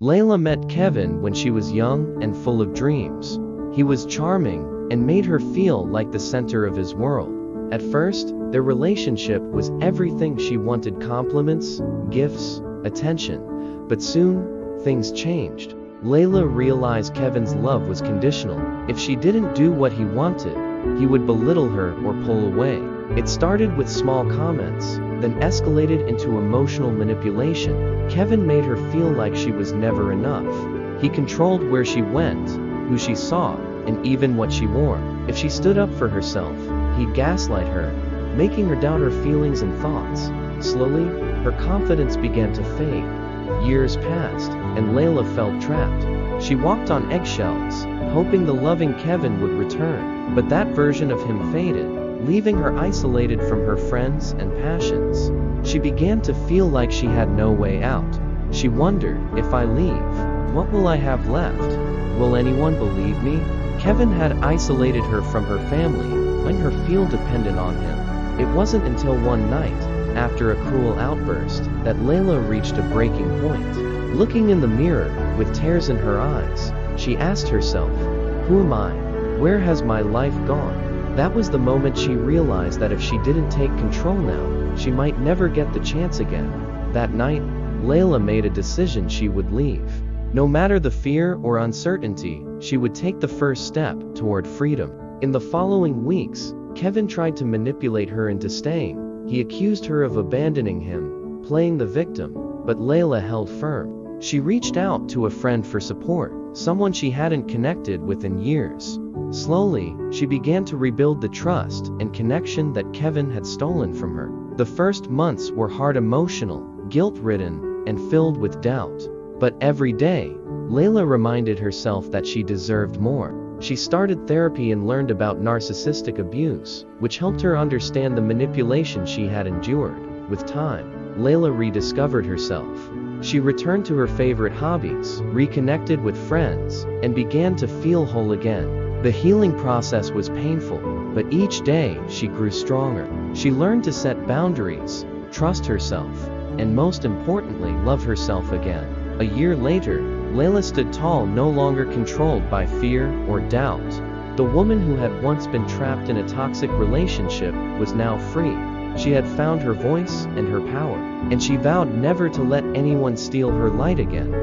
Layla met Kevin when she was young and full of dreams. He was charming and made her feel like the center of his world. At first, their relationship was everything she wanted: compliments, gifts, attention. But soon, things changed. Layla realized Kevin's love was conditional. If she didn't do what he wanted, he would belittle her or pull away. It started with small comments, then escalated into emotional manipulation. Kevin made her feel like she was never enough. He controlled where she went, who she saw, and even what she wore. If she stood up for herself, he'd gaslight her, making her doubt her feelings and thoughts. Slowly, her confidence began to fade. Years passed, and Layla felt trapped. She walked on eggshells, hoping the loving Kevin would return. But that version of him faded, leaving her isolated from her friends and passions. She began to feel like she had no way out. She wondered, if I leave, what will I have left? Will anyone believe me? Kevin had isolated her from her family, letting her feel dependent on him. It wasn't until one night, after a cruel outburst, that Layla reached a breaking point. Looking in the mirror, with tears in her eyes, she asked herself, who am I? Where has my life gone? That was the moment she realized that if she didn't take control now, she might never get the chance again. That night, Layla made a decision: she would leave. No matter the fear or uncertainty, she would take the first step toward freedom. In the following weeks, Kevin tried to manipulate her into staying. He accused her of abandoning him, playing the victim, but Layla held firm. She reached out to a friend for support, someone she hadn't connected with in years. Slowly, she began to rebuild the trust and connection that Kevin had stolen from her. The first months were hard, emotional, guilt-ridden, and filled with doubt. But every day, Layla reminded herself that she deserved more. She started therapy and learned about narcissistic abuse, which helped her understand the manipulation she had endured. With time, Layla rediscovered herself. She returned to her favorite hobbies, reconnected with friends, and began to feel whole again. The healing process was painful, but each day she grew stronger. She learned to set boundaries, trust herself, and most importantly, love herself again. A year later, Layla stood tall, no longer controlled by fear or doubt. The woman who had once been trapped in a toxic relationship was now free. She had found her voice and her power, and she vowed never to let anyone steal her light again.